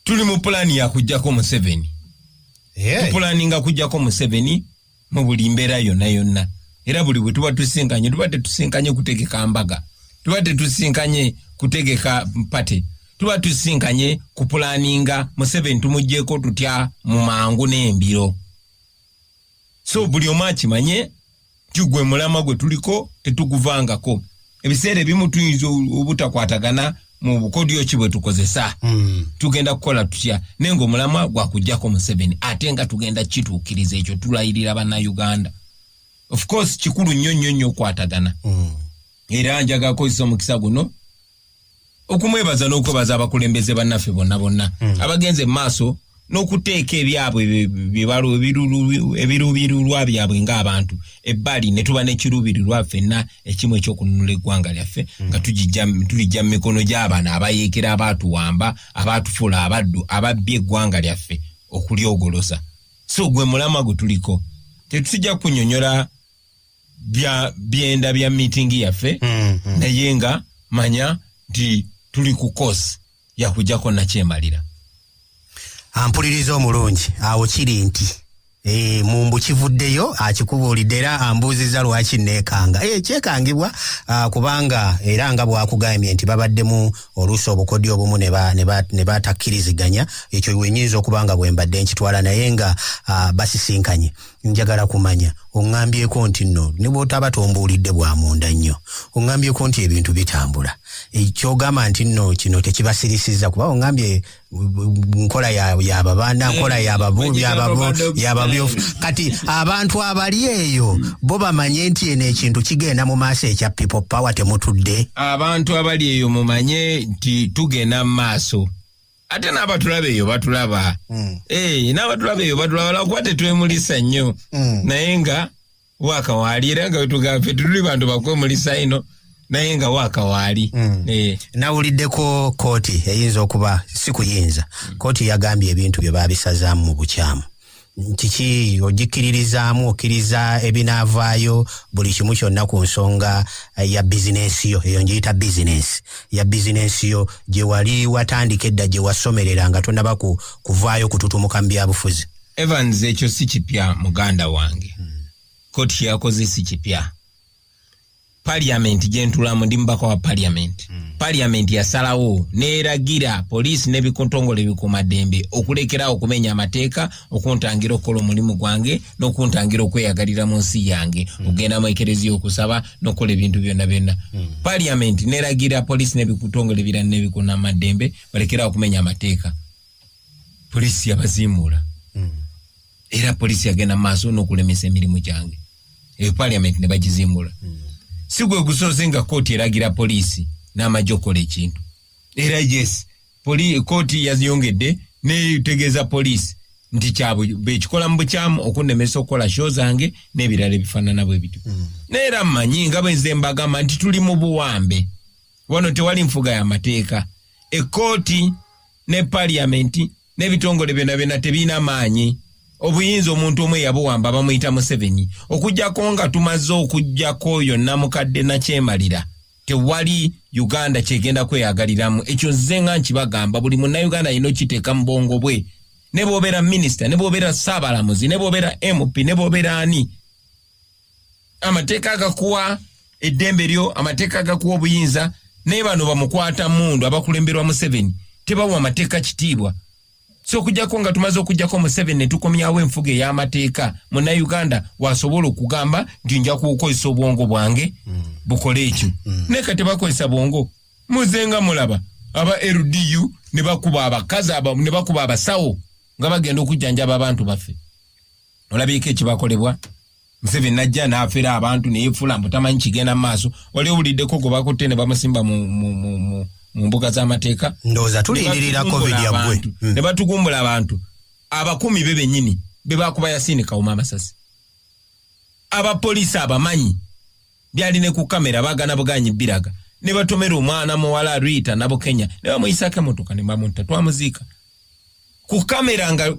tuli mu pulaani ya kujjako Museveni. Tupulaaninga kujjako Museveni mu buli mbeera yonna yonna. Era buli bwe tuba tusinkanye tuba tetusinkanye kutegeka mbaga, tuba tetusinkanye kutegeka mpate, tuba tusinkanye kupulaaninga Museveni tumuggyeko tutya mu mangu n'embiro. So buli omu akimanye nti gwe mulama gwe tuliko tetuguvangako. Ebiseera ebimu tuyinza obutakwatagana mu bukodyo ki bwe tukozesa. Tugenda kukola tutya naye ng'omulamwa gwakuggyako Museveni ate nga tugenda kituukiriza ekyo tulayirira bannayuganda. Of course kikulu nnyo okwatagana. Era njagala kukozesa omukisa guno okumwebaza n'okwebaza abakulembeze bannaffe bonna abagenze mu maaso n'okuteeka ebyabwe ebiruubirirwa byabwe ng'abantu ebbali ne tuba n'ekiruubirirwa ffenna ekimu ekyokununula eggwanga lyaffe nga tulijja mu mikono gy'abaana abayeekera abaatuwamba abaatufuula abaddu ababbye eggwanga lyaffe okulyogolosa. So gwe mulama gwe tuliko tetujja kunnyonnyola byenda bya miitingi yaffe naye nga manya nti tuli ku kosi yakujjako nakyemalira. Ampuliriza omulungi awo kiri nti mumbu kivuddeyo akikubuulidde era ambuuziza lwaki neekanga. Kyekangibwa kubanga era nga bwakugambye nti babaddemu oluusi obukodyo obumu ne batakkiriziganya. Ekyo wenyinza okuba nga bwe mbadde nkitwala naye nga basisinkanye. Njagala kumanya oŋŋambyeko nti nno ne bw'otaba tombuulidde bwa munda nnyo oŋŋambyeko nti ebintu bitambula. Ekyogamba nti nno kino tekibasirisizza kuba oŋŋambye nkola y'ababanda nkola y'ababyofu kati abantu abali eyo bo bamanye nti eno ekintu kigenda mu maaso ekya people power temutudde. Abantu abali eyo mumanye nti tugenda mu maaso ate n'abatulaba eyo batulaba. N'abatulaba eyo batulaba lwakuba tetwemulisa nnyo naye nga waakawaali era nga wetugaffe tuli bantu bakwemulisa ino naye nga waakawaali. Nawuliddeko kooti eyinza okuba si kuyinza kooti yagambye ebintu bye babisazaamu mu bukyamu. Kiki ogikkiririzaamu okkiriza ebinaavaayo buli kimu kyonna ku nsonga ya bizinensi yo eyo ngiyita bizinensi ya bizinensi yo gye wali watandika edda gye wasomerera nga tonnaba kuvaayo kututumuka mu byabufuzi. Evans ekyo si kipya muganda wange. Kooti yakoze si kipya. parliament gentulamu ndi mbaka wa parliament. Parliament yasalawo neeragira poliisi n'ebikontongole bikumaddembe okulekera okumenya amateeka okuntangira okukola omulimu gwange n'okuntangira okweyagalira mu nsi yange ogenda mu ekereziya okusaba n'okola ebintu byonna byonna. Parliament neeragira poliisi n'ebikontongole birala n'ebikumaddembe balekera okumenya amateeka. Poliisi yabazimuula. Era poliisi yagenda maaso n'okulemesa emirimu gyange. Parliament ne bagizimuula. Si gwe gusoose nga kooti eragira poliisi n'amagye okola ekintu. Era yes, kooti yaziyongedde netegeeza poliisi nti bekikola mu bukyamu okunnemesa okukola show zange n'ebirala ebifaanana bwe bityo. Neera mmanyi nga bwe nze mbagamba nti tuli mu buwambe. Wano tewali nfuga y'amateeka. Ekooti ne parliament n'ebitongole byonna byonna tebiina maanyi. Obuyinza omuntu omwe yabuwamba bamuyita Museveni. Okujjako nga tumaze okujjako oyo namukadde nakyemalira. Tewali Uganda kyegenda kweyagaliramu. Ekyo nze nga nkibagamba buli munnayuganda alina okiteeka mu bwongo bwe. Ne bw'obeera minisita, ne bw'obeera ssaabalamuzi, ne bw'obeera MP, ne bw'obeera ani. Amateeka agakuwa eddembe lyo, amateeka agakuwa obuyinza, naye bano bamukwata mundu abakulemberwa Museveni. Tebawa amateeka kitiibwa. So okujjako nga tumaze okujjako Museveni ne tukomyawo enfuga ey'amateeka munnayuganda wasobola okugamba nti nja kukozesa obwongo bwange bukole ekyo. Naye kati bakozesa bwongo. Muzenga mulaba aba LDU ne bakuba abakazi ne bakuba abasawo nga bagenda okujjanjaba abantu baffe. Olabika ekibakolebwa. Museveni najja n'afera abantu ne yeefula mbu tamanyi kigenda mu maaso. Wali obuliddeko gwe bakutte ne bamusimba mu mbuga z'amateeka. Ndowooza tulindirira covid yaggwe. Ne batugumbula abantu abakumi be bennyini be bakuba Yasini Kawuma amasasi. Abapoliisi abamanyi byali ne ku kamera bagana buganyi biraga. Ne batomera omwana muwala Rita nabo Kenya ne bamuyisako emotoka ne bamunta twamuziika. Ku kamera nga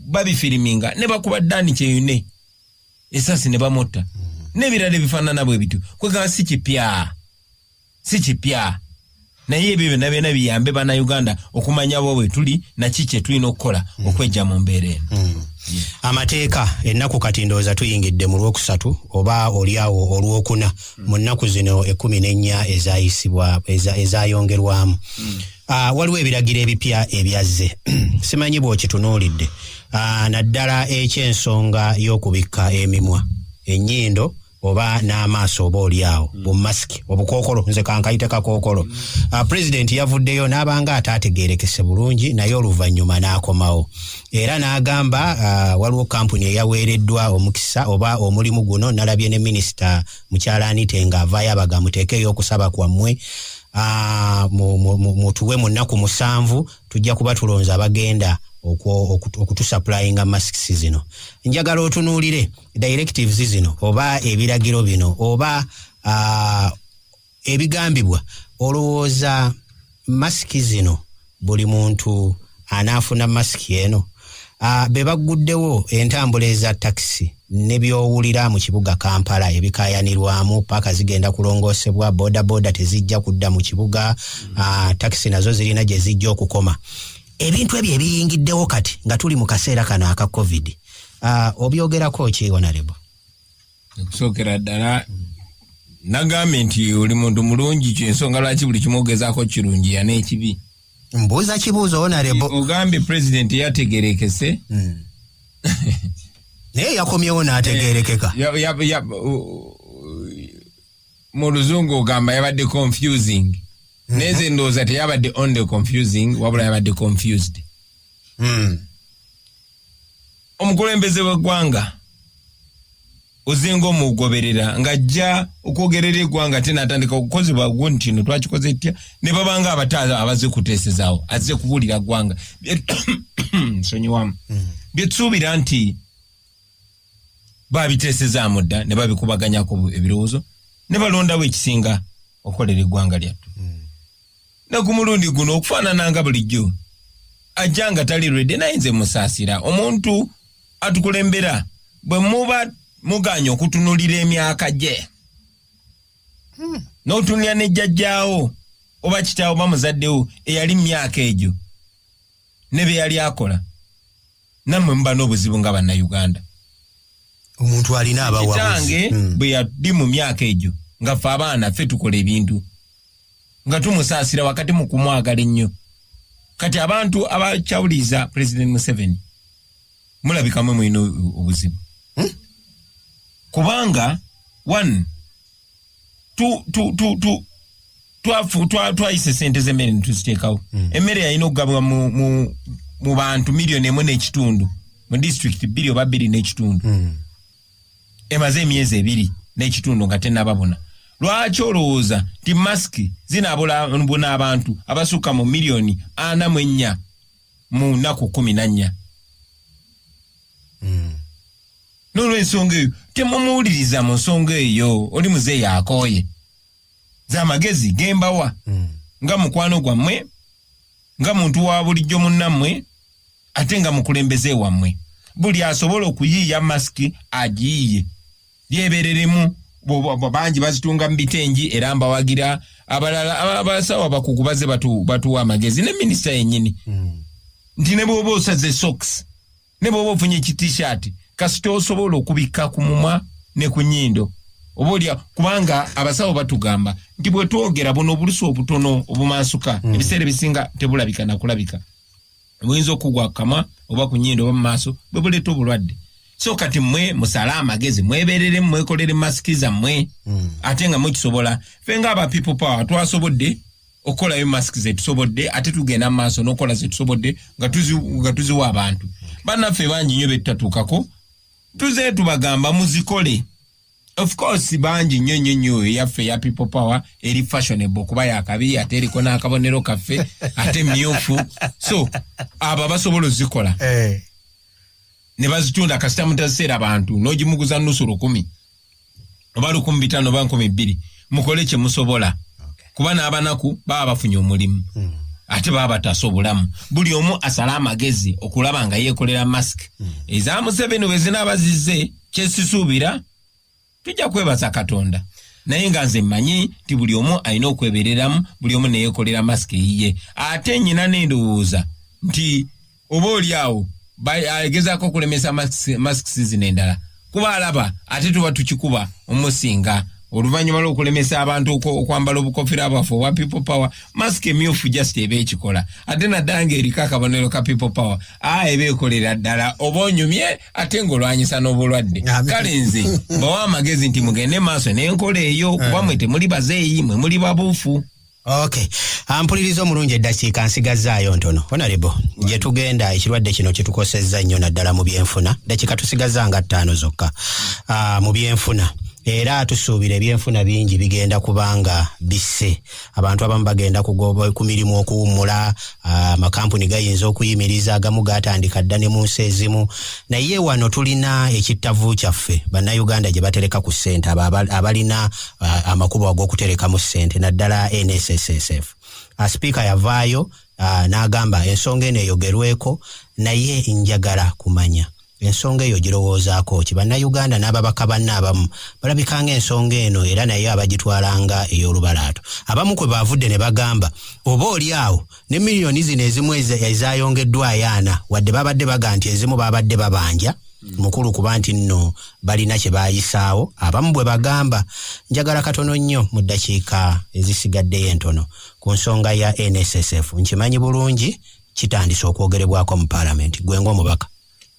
babifiriminga ne bakuba Dani Kyeyune esasi ne bamotta. N'ebirala bifaanana bwe bityo. Kwegamba si kipya. Si kipya. Naye ebyo byonna biyambe bannayuganda okumanya bwe tuli na kiki tulina okukola okwejja mu mbeera eno. Amateeka ennaku kati ndowooza tuyingidde mu Lwokusatu oba oliawo Olwokuna mu nnaku zino 14 ezayisibwa ezayongerwamu. Waliwo ebiragiro ebipya ebyazze. Simanyi bw'okitunuulidde. Naddala eky'ensonga y'okubikka emimwa, ennyindo oba n'amaaso oba oliawo bumasiki obukookolo nze kankayite kakookolo. President yavuddeyo n'abanga ataategeerekese bulungi naye oluvannyuma n'akomawo era n'agamba waliwo kampuni eyaweereddwa omukisa oba omulimu guno. Nalabye ne minisita mukyala Anite ng'avaayo abaga muteekeyo okusaba kwammwe mutuwe mu nnaku 7 tujja kuba tulonza abagenda okutusupplyinga masks zino. Njagala otunuulire directives zino oba ebiragiro bino oba ebigambibwa. Olowooza masiki zino buli muntu anaafuna masiki eno? Be bagguddewo entambula eza takisi ne byowulira mu kibuga Kampala ebikaayanirwamu paaka zigenda kulongoosebwa, boda tezijja kudda mu kibuga, takisi nazo zirina gye zijja okukoma. Ebintu ebyo ebiyingiddewo kati nga tuli mu kaseera kano aka COVID. Obyogerako ki Honorable? Okusookera ddala nagambye nti oli muntu mulungi ensonga lwaki buli kimwogezaako kirungi ya n'ekibi. Mbuuza kibuuzo Honorable. Ogambye President yategeerekese. Naye yakomyewo n'ategeerekeka. Mu Luzungu ogamba yabadde confusing. Neze ndowooza teyabadde only confusing wabula yabadde confused. Omukulembeze w'eggwanga ozenga omugoberera ng'ajja okwogerera eggwanga ate n'atandika okukozebwa gwo nti no twakikoze etya ne babanga abataala abaze kuteesezaawo azze kubuulira ggwanga nsonyiwamu byetusuubira nti babiteesezaamu dda ne babikubaganyako ebirowoozo ne balondawo ekisinga okukolera eggwanga lyattu. Ne ku mulundi guno okufaanana nga bulijjo ajja nga tali ready naye nze musaasira omuntu atukulembera bwe muba muganya okutunulira emyaka gye n'otunulira ne jjajjaawo oba kitaawo oba muzaddewo eyali mu myaka egyo ne bye yali akola nammwe muba n'obuzibu nga bannayuganda. Omuntu alina abawabuzi. Kitange bwe yali mu myaka egyo nga ffe abaana ffe tukola ebintu nga tumusaasira wakati mu kumwagala ennyo. Kati abantu abakyawuliza President Museveni mulabika mwe mulina obuzibu. Kubanga one twayise sente z'emmere netuziteekawo. Emmere yalina okugabwa mu bantu miliyoni 1.5 mu district 2 oba 2.5. Emaze emyezi 2.5 nga tennababona. Lwaki olowooza ti masiki zinaabona abantu abasukka mu miliyoni 44 mu nnaku 14? N'olw'ensonga eyo temumuwuliriza mu nsonga eyo, oli muzeeyi akooye. Z'amagezi gembawa nga mukwano gwammwe, nga muntu wa bulijjo munnammwe, ate nga mukulembeze wammwe. Buli asobola okuyiiya masiki agiyiye. Byebereremu bangi bazitunga mu bitengi era mbawagira abalala abasawo abakugu baze batuwa amagezi ne minisita yennyini. Nti ne bw'oba osaze socks, ne bw'oba ofunye ki-t-shirt, kasita osobola okubikka ku mumwa ne ku nnyindo. Oba olya kubanga abasawo batugamba nti bwe twogera buno obulusi obutono obumansuka ebiseera ebisinga tebulabika nakulabika. Buyinza okugwa kama oba ku nnyindo oba mu maaso bwe buleeta obulwadde. So kati mwe musala amagezi mweberere mwekolere masiki zammwe ate nga mukisobola. Ffe nga aba people power twasobodde okolayo masiki ze tusobodde ate tugenda mu maaso n'okola ze tusobodde nga tuziwa abantu. Bannaffe bangi nnyo betutatuukako tuze tubagamba muzikole. Of course bangi nnyo yaffe ya people power eri fashionable kuba yakabi ate eriko n'akabonero kaffe ate myufu. So abo basobola zikola. Ne bazitunda kasita mutaseera abantu n'ogimuguza nusu 10 oba 15 oba 20 mukole kye musobola. Kuba n'abanaku baba bafunye omulimu ate baba batasobolamu. Buli omu asala amagezi okulaba nga yeekolera mask. Eza Museveni bwe zinaabazize kyesisuubira tujja kwebaza Katonda. Naye nga nze mmanyi ti buli omu alina okwebereramu, buli omu ne yeekolera mask yiye. Ate nnyina n'endowooza nti oba oli awo agezaako okulemesa masks zino endala kuba alaba ate tuba tukikuba omusinga oluvannyuma lw'okulemesa abantu okwambala obukofira bwaffe obwa people power. Masiki emyufu just eba ekikola ate naddala ng'eriko akabonero ka people power eba ekolera ddala oba onyumye ate ng'olwanyisa n'obulwadde. Kale nze bawa amagezi nti mugende maaso n'enkola eyo kuba mwe temuli bazeeyi mwe muli babuufu. Okay. Ampuliriza omulungi eddakiika nsigazaayo ntono. Honorable, gye tugenda ekirwadde kino kye tukosezza nnyo naddala mu byenfuna. Dakiika tusigazza nga 5 zokka mu byenfuna. Era tusuubira ebyenfuna bingi bigenda kubanga bisse. Abantu abamu bagenda kugoba ku mirimu okuwummula, amakampuni gayinza okuyimiriza, agamu gaatandika dda ne mu nsi ezimu. Naye wano tulina ekittavu kyaffe bannayuganda gye batereka ku ssente abalina amakubo ag'okutereka mu ssente naddala NSSF. Sipiika yavaayo n'agamba ensonga eno eyogerweko naye njagala kumanya ensonga eyo girowoozaako ki. Bannayuganda n'ababaka banne abamu balabikanga ensonga eno era naye abagitwalanga ey'olubalaato. Abamu kwe baavudde ne bagamba oba oli awo ne miliyoni zino ezimu ezayongeddwayo 4 wadde babadde baga nti ezimu babadde babanja mukulu kuba nti nno balina kye baayisaawo. Abamu bwe bagamba. Njagala katono nnyo mu ddakiika ezisigaddeyo entono ku nsonga ya NSSF. Nkimanyi bulungi kitandise okwogerebwako mu Parliament. Gwe ng'omubaka.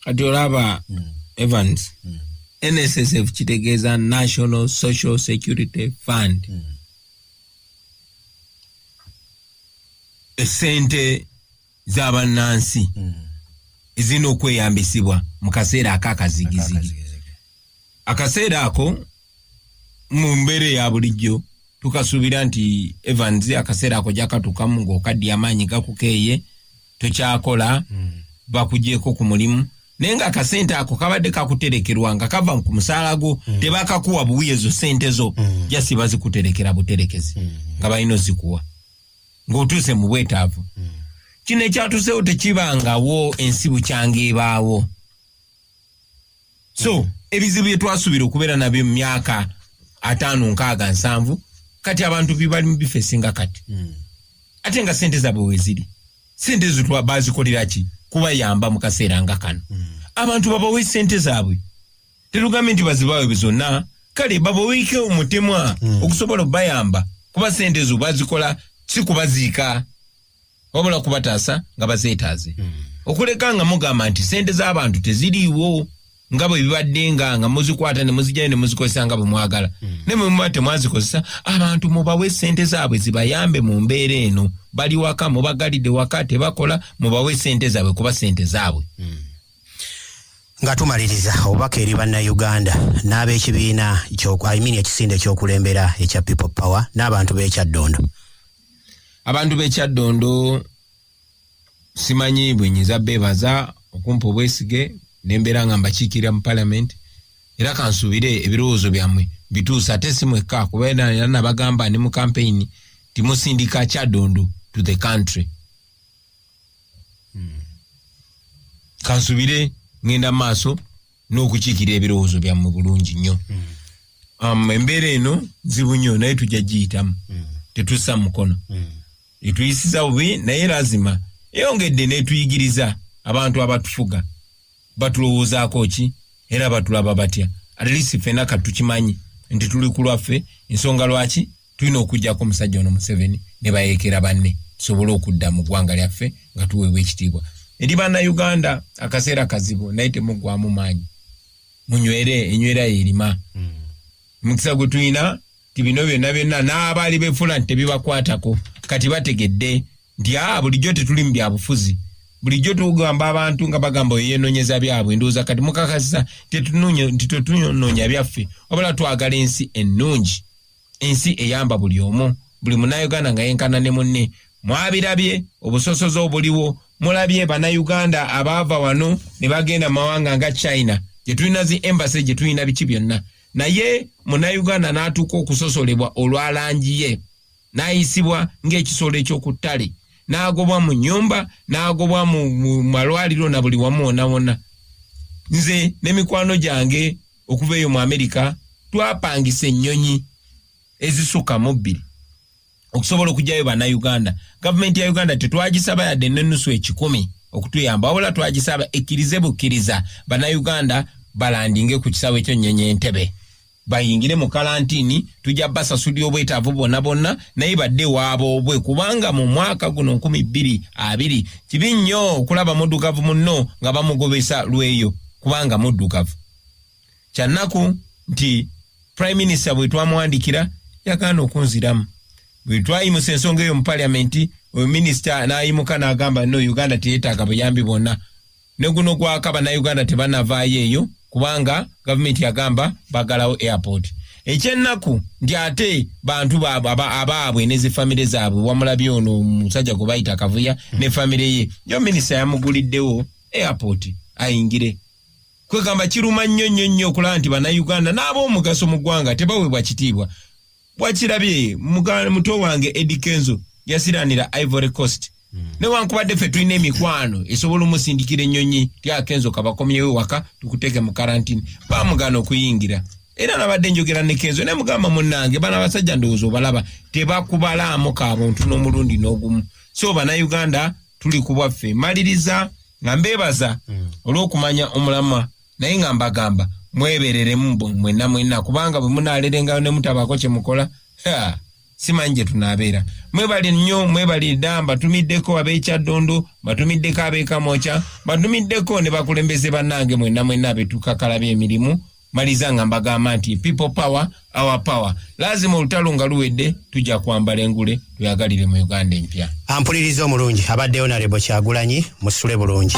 Kati olaba Evans, NSSF kitegeeza National Social Security Fund. Esente z'abannansi ezina okweyambisibwa mu kaseera ak'akazigizigi. Akaseera ako mu mbeera ya bulijjo tukasuubira nti Evans akaseera ako jakatukamu ng'okaddiya amaanyi gakukeeye tokyakola bakugyeko ku mulimu. Naye nga akasente ako kabadde kakuterekerwa nga kava ku musaala gwo tebakakuwa buwi ezo sente zo jasi bazikuterekera buterekezi nga balina ozikuwa ng'otuuse mu bwetaavu. Kino ekyatuseewo tekibangawo ensi bukyanga ebaawo. So ebizibu bye twasuubira okubeera nabyo mu myaka 5, 6, 7 kati abantu bali mu bifesinga kati. Ate nga sente zaabwe weeziri. Sente ezo bazikolera ki? Kubayamba mu kaseera nga kano. Abantu babawe sente zaabwe. Terugambe nti bazibawe zonna kale babaweeke omutemwa okusobola bayamba kuba sente zo bazikola si kubaziika wabula kubataasa nga bazeetaaze okuleka nga mugamba nti sente z'abantu teziriiwo nga bwe bibadde nga muzikwata ne muzijjayo ne muzikozesa nga bwe mwagala ne mwe muba temwazikozesa abantu mubawe sente zaabwe zibayambe mu mbeera eno bali waka mubagalidde waka tebakola mubawe sente zaabwe kuba sente zaabwe nga tumaliriza obubaka eri bannayuganda n'ab'ekibiina ekisinde ekyokulembera ekya People Power n'abantu b'ekyaddondo. Abantu b'ekyaddondo simanyi bwenyiza beebaza okumpa obwesige nembeera nga mbakiikirira mu parliament era kansuubire ebirowoozo byammwe bituusa ate si mwekka kubeera era nabagamba ne mu campaign timusindika Kyaddondo to the country. Kansuubire ngenda maaso n'okukiikirira ebirowoozo byammwe bulungi nnyo. Embeera eno nzibu nnyo naye tujja giyitamu tetussa mukono etuyisiza bubi naye lazima eyongedde n'etuyigiriza abantu abatufuga batulowoozaako ki era batulaba batya at least ffenna katukimanyi nti tuli ku lwaffe ensonga lwaki tulina okugjako omusajja ono Museveni ne bayeekera banne tusobole okudda mu ggwanga lyaffe nga tuweebwa ekitiibwa eri bannayuganda akaseera kazibu naye temuggwamu maanyi munywere enywera yerima mukisa gwe tulina ti bino byonna n'abaali beefula nti tebibakwatako kati bategedde nti bulijjo tetuli mu byabufuzi bulijjo tugamba abantu nga bagamba yenoonyeza byabwe ndowooza kati mukakasa tetunoonya byaffe wabula twagala ensi ennungi ensi eyamba buli omu buli munnayuganda nga yenkana ne munne mwabirabye obusosozo obuliwo mulabye bannayuganda abaava wano ne bagenda mawanga nga China gye tulina zi embassy gye tulina biki byonna naye munnayuganda n'atuuka okusosolebwa olwalangi ye n'ayisibwa ng'ekisolo ekyokuttale n'agobwa mu nnyumba n'agobwa mu malwaliro na buli wamu wonna wonna. Nze n'emikwano gyange okuva eyo mu Amerika twapangisa ennyonyi ezisukka mu 2 okusobola okujjayo bannayuganda. Gavumenti ya Uganda tetwagisaba yadde n'ennusu 10 okutuyamba wabula twagisaba ekkirize bukkiriza bannayuganda balandinge ku kisawe ky'ennyonyi Entebbe bayingire mu kalantini tujja basasulira obwetaavu bonna naye badde waabwe kubanga mu mwaka guno 2020 kibi nnyo okulaba muddugavu munno nga bamugobesa lweyo kubanga muddugavu. Kyannaku nti Prime Minister bwe twamuwandikira yagaana okunziramu bwe twayimusa ensonga eyo mu parliament minisita n'ayimuka n'agamba no Uganda teyeetaaga buyambi bwonna ne guno gwakaba na Uganda tebanavaayo eyo kubanga government yagamba bagalawo airport. Ekyennaku ndi ate bantu abaabwe ne zifamile zaabwe wamulabye ono musajja gwe bayita Kavuya ne famile ye yo minisita yamuguliddewo airport ayingire kwegamba kiruma nnyo okulaba nti bannayuganda n'ab'omugaso mu ggwanga tebaweebwa kitiibwa. Bwakirabye muto wange Eddie Kenzo yasiranira Ivory Coast newankubadde ffe tulina emikwano esobola omusindikira ennyonyi tya Kenzo kabakomyewo waka tukuteke mu karantini bamugana okuyingira era nabadde njogera ne Kenzo ne mugamba munnange bana basajja ndowooza obalaba tebakubalaamu kaabuntu n'omulundi n'ogumu so bannayuganda tuli ku bwaffe maliriza nga mbeebaza olw'okumanya omulamwa naye nga mbagamba mwebereremu mwenna kubanga bwe munaalerengayo ne mutabaako kye mukola simanyi gye tunaabeera. Mwebali nnyo mwebalidda mbatumiddeko ab'ekyaddondo mbatumiddeko ab'ekamooca mbatumiddeko ne bakulembeze bannange mwenna betukakalabya emirimu maliza nga mbagamba nti People Power our power lazima olutalo nga luwedde tujja kwambala engule tuyagalire mu Uganda empya. Ampuliriza omulungi abadde Honorable Kyagulanyi musule bulungi.